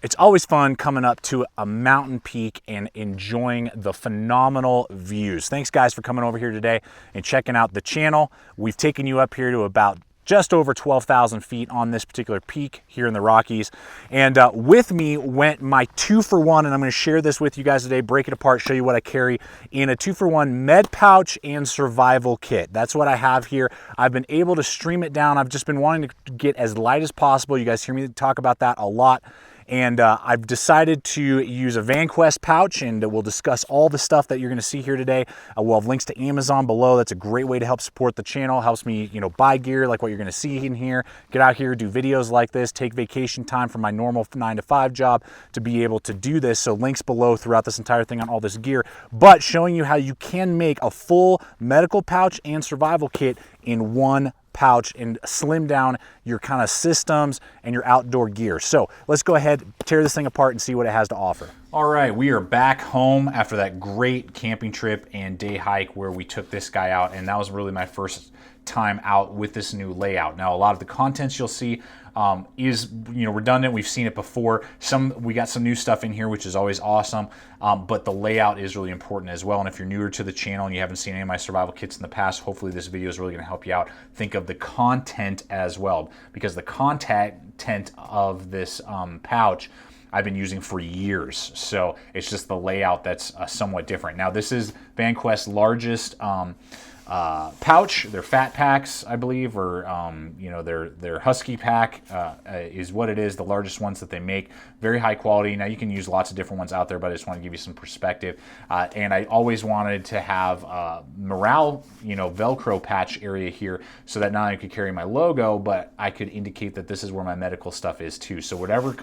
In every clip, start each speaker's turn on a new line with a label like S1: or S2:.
S1: It's always fun coming up to a mountain peak and enjoying the phenomenal views. Thanks guys for coming over here today and checking out the channel. We've taken you up here to about just over 12,000 feet on this particular peak here in the Rockies. And with me went my 2-for-1, and I'm gonna share this with you guys today, break it apart, show you what I carry in a 2-for-1 med pouch and survival kit. That's what I have here. I've been able to stream it down. I've just been wanting to get as light as possible. You guys hear me talk about that a lot. And I've decided to use a VanQuest pouch, and we'll discuss all the stuff that you're gonna see here today. We'll have links to Amazon below. That's a great way to help support the channel. Helps me, buy gear like what you're gonna see in here, get out here, do videos like this, take vacation time from my normal 9-to-5 job to be able to do this. So links below throughout this entire thing on all this gear, but showing you how you can make a full medical pouch and survival kit in one pouch and slim down your kind of systems and your outdoor gear. So let's go ahead, tear this thing apart and see what it has to offer. All right, we are back home after that great camping trip and day hike where we took this guy out, and that was really my first time out with this new layout. Now, a lot of the contents you'll see is redundant. We've seen it before. We got some new stuff in here, which is always awesome, but the layout is really important as well. And if you're newer to the channel and you haven't seen any of my survival kits in the past, hopefully this video is really going to help you out. Think of the content as well, because the content of this pouch I've been using for years. So it's just the layout that's somewhat different. Now, this is VanQuest's largest pouch. Their fat packs, I believe, or their husky pack is what it is, the largest ones that they make. Very high quality. Now you can use lots of different ones out there, but I just want to give you some perspective. And I always wanted to have morale, Velcro patch area here, so that not only I could carry my logo, but I could indicate that this is where my medical stuff is too. So whatever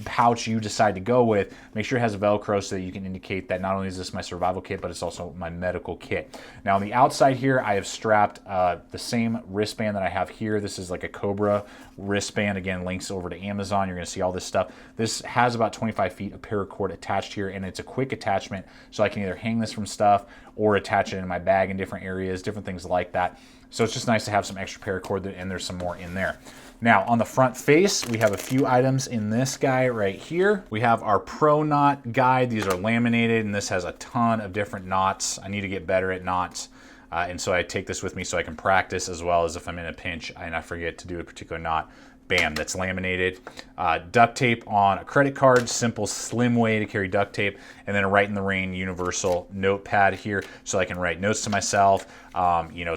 S1: pouch you decide to go with, make sure it has a Velcro so that you can indicate that not only is this my survival kit, but it's also my medical kit. Now on the outside here, I have strapped the same wristband that I have here. This is like a Cobra wristband. Again, links over to Amazon. You're going to see all this stuff. This has about 25 feet of paracord attached here, and it's a quick attachment, so I can either hang this from stuff or attach it in my bag in different areas, different things like that. So it's just nice to have some extra paracord, and there's some more in there. Now, on the front face, we have a few items in this guy right here. We have our Pro Knot guide. These are laminated, and this has a ton of different knots. I need to get better at knots. And so I take this with me so I can practice, as well as if I'm in a pinch and I forget to do a particular knot, bam, that's laminated. Duct tape on a credit card, simple, slim way to carry duct tape. And then a Right in the Rain universal notepad here so I can write notes to myself,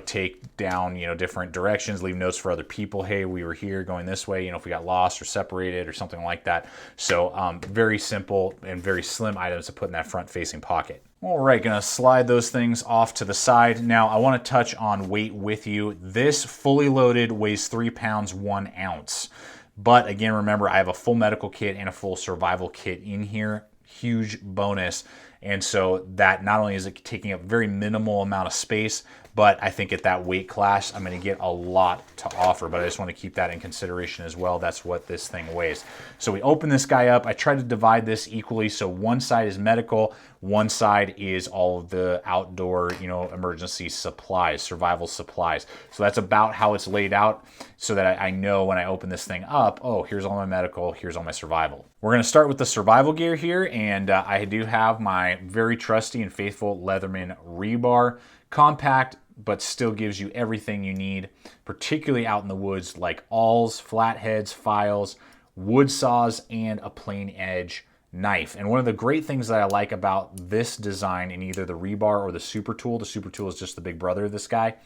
S1: take down, different directions, leave notes for other people. Hey, we were here going this way, if we got lost or separated or something like that. So very simple and very slim items to put in that front facing pocket. All right, gonna slide those things off to the side. Now I wanna touch on weight with you. This fully loaded weighs 3 pounds, 1 ounce. But again, remember, I have a full medical kit and a full survival kit in here. Huge bonus. And so that not only is it taking up very minimal amount of space, but I think at that weight class, I'm gonna get a lot to offer, but I just wanna keep that in consideration as well. That's what this thing weighs. So we open this guy up. I try to divide this equally. So one side is medical, one side is all of the outdoor, emergency supplies, survival supplies. So that's about how it's laid out so that I know when I open this thing up, oh, here's all my medical, here's all my survival. We're gonna start with the survival gear here, and I do have my very trusty and faithful Leatherman rebar. Compact, but still gives you everything you need, particularly out in the woods, like awls, flatheads, files, wood saws, and a plain edge knife. And one of the great things that I like about this design in either the rebar or the super tool is just the big brother of this guy,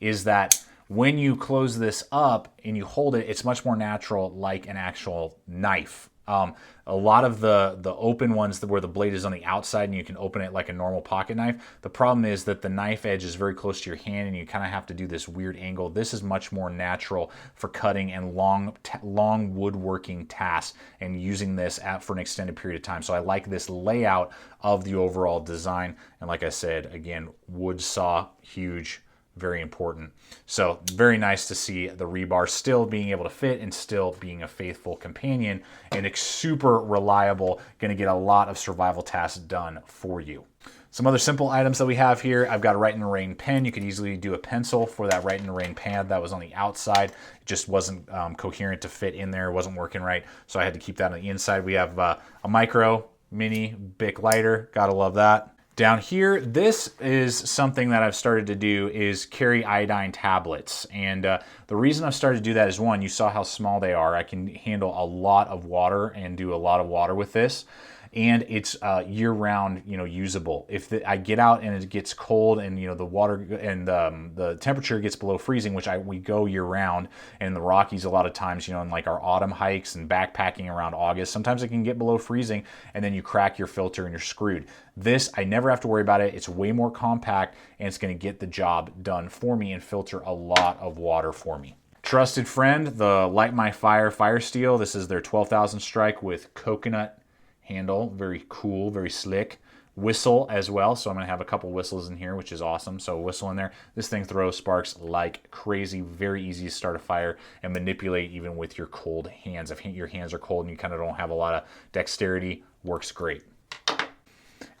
S1: is that when you close this up and you hold it, it's much more natural, like an actual knife. A lot of the open ones where the blade is on the outside and you can open it like a normal pocket knife, the problem is that the knife edge is very close to your hand and you kind of have to do this weird angle. This is much more natural for cutting and long woodworking tasks and using this for an extended period of time. So I like this layout of the overall design. And like I said, again, wood saw, huge, very important. So very nice to see the rebar still being able to fit and still being a faithful companion, and it's super reliable, going to get a lot of survival tasks done for you. Some other simple items that we have here. I've got a Write in the Rain pen. You could easily do a pencil for that Write in the Rain pad that was on the outside. It just wasn't coherent to fit in there. It wasn't working right. So I had to keep that on the inside. We have a micro mini Bic lighter. Gotta love that. Down here, this is something that I've started to do is carry iodine tablets. And the reason I've started to do that is, one, you saw how small they are. I can handle a lot of water and do a lot of water with this. And it's year-round, usable. If I get out and it gets cold and the water and the temperature gets below freezing, which we go year-round, and in the Rockies a lot of times, in like our autumn hikes and backpacking around August, sometimes it can get below freezing, and then you crack your filter and you're screwed. This, I never have to worry about it. It's way more compact, and it's going to get the job done for me and filter a lot of water for me. Trusted friend, the Light My Fire Fire Steel. This is their 12,000 strike with coconut handle. Very cool, very slick. Whistle as well, so I'm going to have a couple whistles in here, which is awesome. So a whistle in there. This thing throws sparks like crazy. Very easy to start a fire and manipulate even with your cold hands. If your hands are cold and you kind of don't have a lot of dexterity, works great.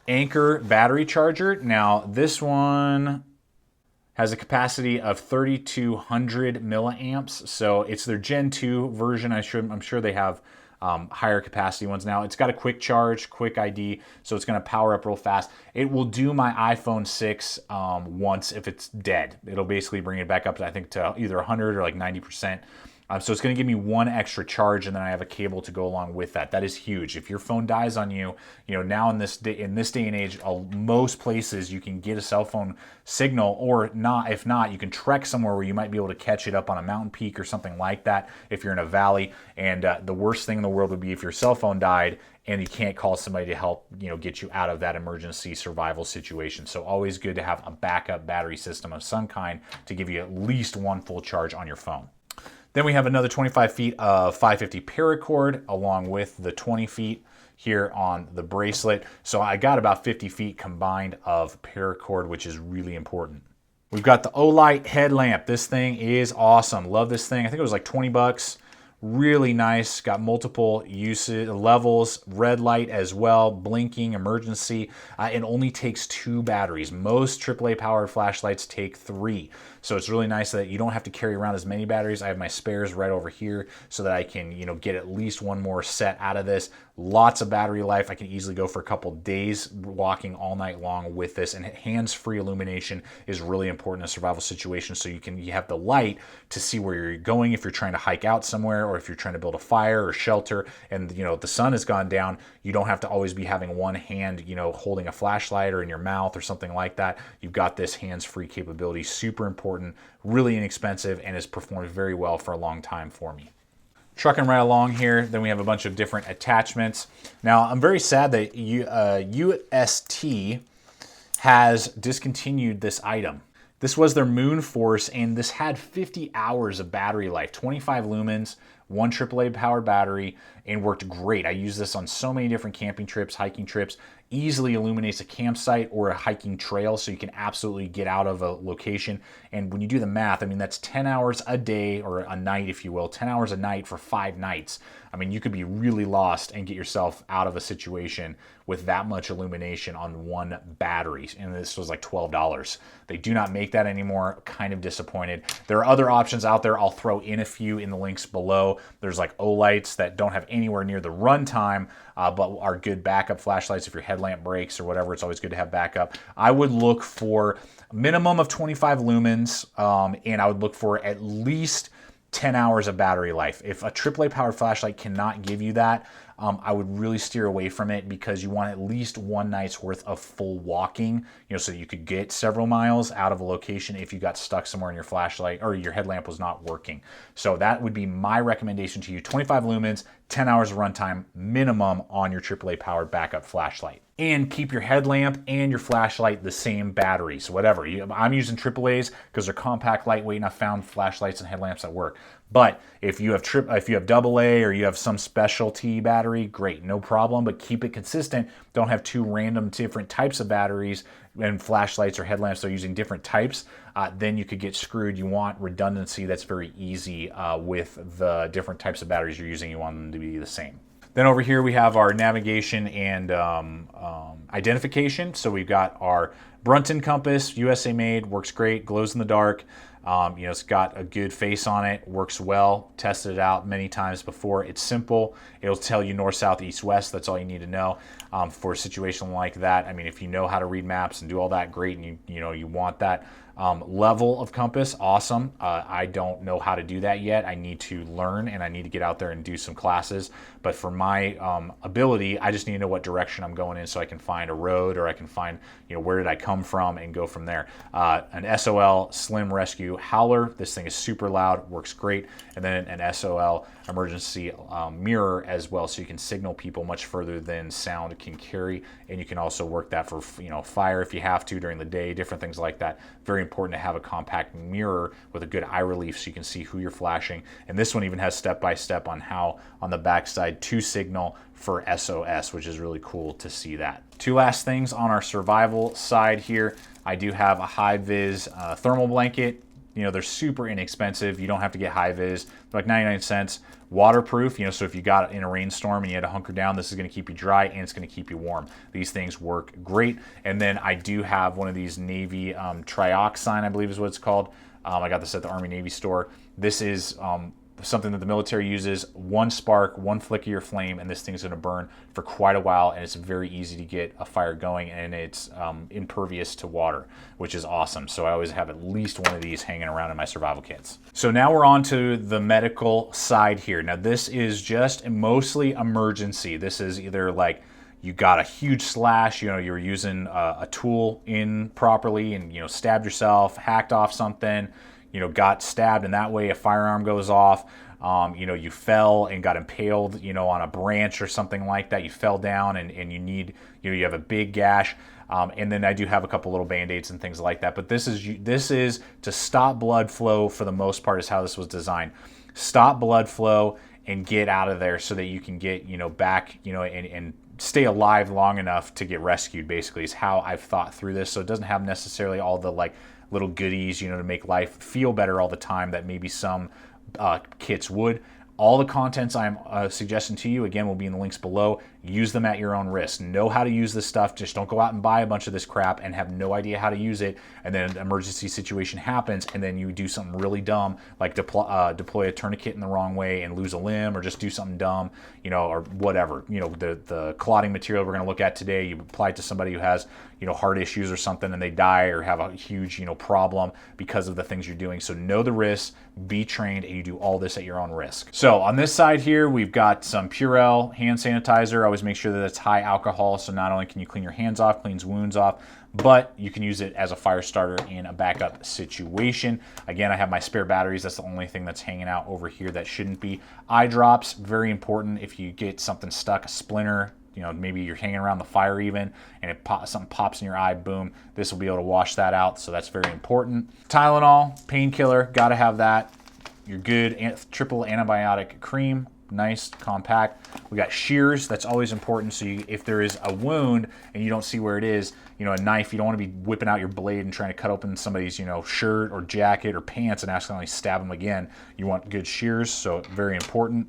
S1: Anchor battery charger. Now this one has a capacity of 3,200 milliamps, so it's their Gen 2 version. I'm sure they have higher capacity ones now. It's got a quick charge, quick ID, so it's going to power up real fast. It will do my iPhone 6 once if it's dead. It'll basically bring it back up to, I think, to either 100 or like 90%. So it's going to give me one extra charge, and then I have a cable to go along with that. That is huge. If your phone dies on you, now in this day and age, most places you can get a cell phone signal, or not. If not, you can trek somewhere where you might be able to catch it up on a mountain peak or something like that. If you're in a valley, and the worst thing in the world would be if your cell phone died and you can't call somebody to help, get you out of that emergency survival situation. So always good to have a backup battery system of some kind to give you at least one full charge on your phone. Then we have another 25 feet of 550 paracord along with the 20 feet here on the bracelet. So I got about 50 feet combined of paracord, which is really important. We've got the Olight headlamp. This thing is awesome. Love this thing. I think it was like 20 bucks. Really nice. Got multiple usage levels, red light as well, blinking, emergency. It only takes 2 batteries. Most AAA powered flashlights take 3. So it's really nice that you don't have to carry around as many batteries. I have my spares right over here so that I can, get at least one more set out of this. Lots of battery life. I can easily go for a couple days walking all night long with this, and hands-free illumination is really important in a survival situation, so you have the light to see where you're going if you're trying to hike out somewhere, or if you're trying to build a fire or shelter and the sun has gone down. You don't have to always be having one hand holding a flashlight or in your mouth or something like that. You've got this hands-free capability. Super important, really inexpensive, and has performed very well for a long time for me. Trucking right along here, then we have a bunch of different attachments. Now, I'm very sad that UST has discontinued this item. This was their Moon Force, and this had 50 hours of battery life, 25 lumens, one AAA powered battery, and worked great. I use this on so many different camping trips, hiking trips. Easily illuminates a campsite or a hiking trail, so you can absolutely get out of a location. And when you do the math, that's 10 hours a day, or a night, if you will, 10 hours a night for 5 nights. You could be really lost and get yourself out of a situation with that much illumination on one battery. And this was like $12. They do not make that anymore. Kind of disappointed. There are other options out there. I'll throw in a few in the links below. There's like Olights that don't have anywhere near the runtime, but are good backup flashlights if your headlamp breaks or whatever. It's always good to have backup. I would look for a minimum of 25 lumens, and I would look for at least 10 hours of battery life. If a AAA powered flashlight cannot give you that, I would really steer away from it, because you want at least one night's worth of full walking, so that you could get several miles out of a location if you got stuck somewhere and your flashlight or your headlamp was not working. So that would be my recommendation to you. 25 lumens, 10 hours of runtime minimum on your AAA powered backup flashlight. And keep your headlamp and your flashlight the same battery. So whatever, I'm using AAAs because they're compact, lightweight, and I found flashlights and headlamps that work. But if you have AA or you have some specialty battery, great, no problem. But keep it consistent. Don't have 2 random different types of batteries and flashlights or headlamps that are using different types. Then you could get screwed. You want redundancy. That's very easy with the different types of batteries you're using. You want them to be the same. Then over here we have our navigation and identification. So we've got our Brunton compass, USA made, works great, glows in the dark. You know, it's got a good face on it, works well, tested it out many times before. It's simple. It'll tell you north, south, east, west. That's all you need to know for a situation like that. I mean, if you know how to read maps and do all that, great, and you want that level of compass, awesome. I don't know how to do that yet. I need to learn, and I need to get out there and do some classes. But for my ability, I just need to know what direction I'm going in so I can find a road, or I can find, where did I come from, and go from there. An SOL Slim Rescue Howler. This thing is super loud, works great. And then an SOL emergency mirror as well, so you can signal people much further than sound can carry. And you can also work that for fire if you have to during the day, different things like that. Very important to have a compact mirror with a good eye relief so you can see who you're flashing. And this one even has step-by-step on how on the backside to signal for SOS, which is really cool to see that. Two last things on our survival side here. I do have a high-vis thermal blanket. They're super inexpensive. You don't have to get high-vis. They're like 99 cents. Waterproof, so if you got in a rainstorm and you had to hunker down, this is going to keep you dry and it's going to keep you warm. These things work great. And then I do have one of these Navy trioxane, I believe is what it's called. I got this at the Army Navy store. This is something that the military uses. One spark, one flick of your flame, and this thing's going to burn for quite a while, and it's very easy to get a fire going, and it's impervious to water, which is awesome. So I always have at least one of these hanging around in my survival kits. So now we're on to the medical side here. Now this is just mostly emergency. This is either like you got a huge slash, you're using a tool improperly and stabbed yourself, hacked off something, got stabbed, and that way a firearm goes off. You fell and got impaled, on a branch or something like that. You fell down and you need, you have a big gash. And then I do have a couple little band-aids and things like that. But this is to stop blood flow for the most part is how this was designed. Stop blood flow and get out of there so that you can get, back, and stay alive long enough to get rescued, basically, is how I've thought through this. So it doesn't have necessarily all the little goodies, to make life feel better all the time that maybe some kits would. All the contents I'm suggesting to you, again, will be in the links below. Use them at your own risk. Know how to use this stuff. Just don't go out and buy a bunch of this crap and have no idea how to use it, and then an emergency situation happens, and then you do something really dumb, like deploy a tourniquet in the wrong way and lose a limb, or just do something dumb, or whatever. The clotting material we're going to look at today, you apply it to somebody who has, heart issues or something, and they die or have a huge, problem because of the things you're doing. So know the risks, be trained, and you do all this at your own risk. So on this side here, we've got some Purell hand sanitizer. Always make sure that it's high alcohol, so not only can you clean your hands off, cleans wounds off, but you can use it as a fire starter in a backup situation. Again, I have my spare batteries. That's the only thing that's hanging out over here that shouldn't be. Eye drops, very important. If you get something stuck, a splinter, maybe you're hanging around the fire even, and something pops in your eye, boom, this will be able to wash that out, so that's very important. Tylenol, painkiller, gotta have that. You're good. Triple antibiotic cream, nice, compact. We got shears, that's always important, so if there is a wound and you don't see where it is, a knife, you don't want to be whipping out your blade and trying to cut open somebody's, shirt or jacket or pants and accidentally stab them again. You want good shears, so very important.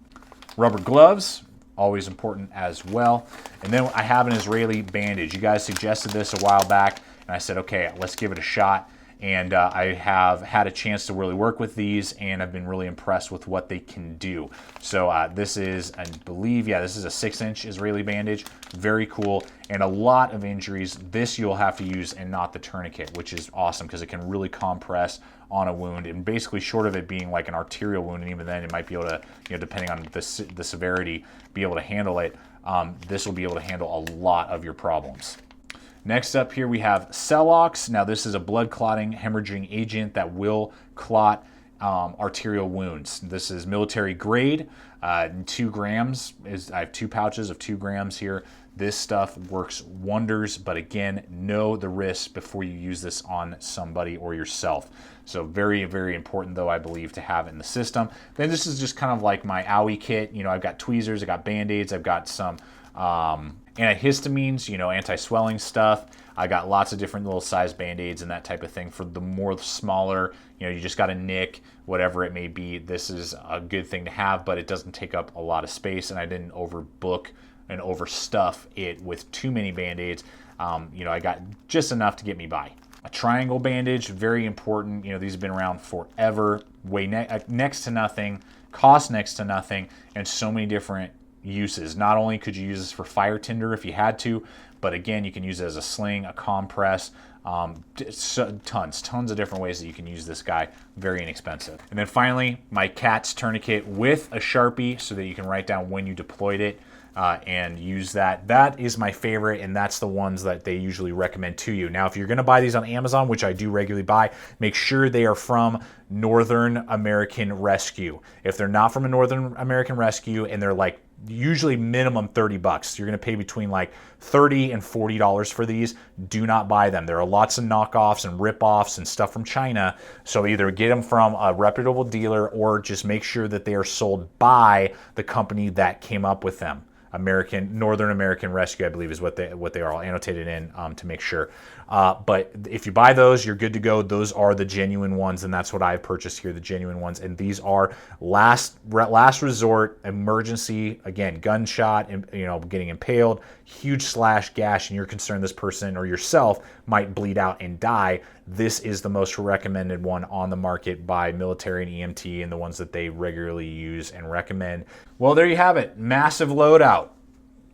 S1: Rubber gloves, always important as well. And then I have an Israeli bandage. You guys suggested this a while back, and I said, okay, let's give it a shot. And I have had a chance to really work with these, and I've been really impressed with what they can do. So this is, I believe, this is a 6-inch Israeli bandage. Very cool. And a lot of injuries, this you'll have to use and not the tourniquet, which is awesome because it can really compress on a wound. And basically, short of it being like an arterial wound, and even then it might be able to, depending on the severity, be able to handle it. This will be able to handle a lot of your problems. Next up here we have Celox. Now this is a blood clotting hemorrhaging agent that will clot arterial wounds. This is military grade, 2 grams. I have 2 pouches of 2 grams here. This stuff works wonders, but again, know the risks before you use this on somebody or yourself. So very, very important though, I believe, to have in the system. Then this is just kind of like my owie kit. I've got tweezers, I've got band-aids, I've got some Antihistamines, you know, anti-swelling stuff. I got lots of different little size Band-Aids and that type of thing for the more smaller, you know, you just got a nick, whatever it may be. This is a good thing to have, but it doesn't take up a lot of space, and I didn't overbook and overstuff it with too many Band-Aids. You know, I got just enough to get me by. A triangle bandage, very important. You know, these have been around forever, weigh next to nothing, cost next to nothing, and so many different uses. Not only could you use this for fire tinder if you had to, but again, you can use it as a sling, a compress, tons of different ways that you can use this guy. Very inexpensive. And then finally, my cat's tourniquet with a Sharpie so that you can write down when you deployed it. And use that. That is my favorite, and that's the ones that they usually recommend to you. Now, if you're going to buy these on Amazon, which I do regularly buy, make sure they are from Northern American Rescue. If they're not from a Northern American Rescue and they're like usually minimum $30, you're going to pay between like $30 and $40 for these. Do not buy them. There are lots of knockoffs and rip-offs and stuff from China. So either get them from a reputable dealer or just make sure that they are sold by the company that came up with them. Northern American Rescue, I believe, is what they are. All annotated in to make sure. But if you buy those, you're good to go. Those are the genuine ones, and that's what I've purchased here, the genuine ones. And these are last resort, emergency, again, gunshot, and you know, getting impaled, huge slash, gash, and you're concerned this person or yourself might bleed out and die. This is the most recommended one on the market by military and EMT, and the ones that they regularly use and recommend. Well, there you have it. Massive loadout.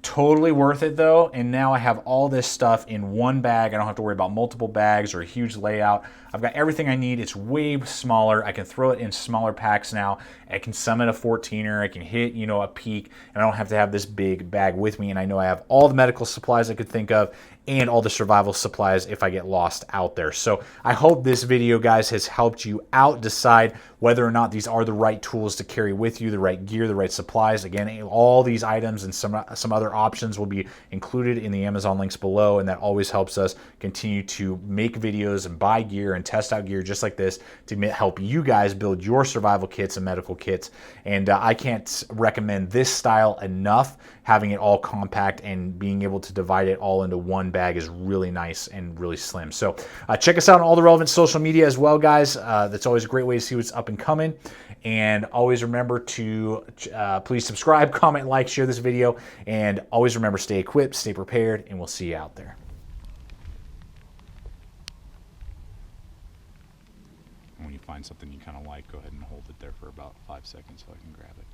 S1: Totally worth it though, and now I have all this stuff in one bag. I don't have to worry about multiple bags or a huge layout. I've got everything I need. It's way smaller. I can throw it in smaller packs now. I can summon a 14er. I can hit, you know, a peak, and I don't have to have this big bag with me. And I know I have all the medical supplies I could think of and all the survival supplies if I get lost out there. So I hope this video, guys, has helped you out decide whether or not these are the right tools to carry with you, the right gear, the right supplies. Again, all these items and some other options will be included in the Amazon links below, and that always helps us continue to make videos and buy gear and test out gear just like this to help you guys build your survival kits and medical kits. And I can't recommend this style enough. Having it all compact and being able to divide it all into one bag is really nice and really slim. So check us out on all the relevant social media as well, guys. That's always a great way to see what's up and coming. And always remember to please subscribe, comment, like, share this video, and always remember, stay equipped, stay prepared, and we'll see you out there. When you find something you kind of like, go ahead and hold it there for about 5 seconds so I can grab it.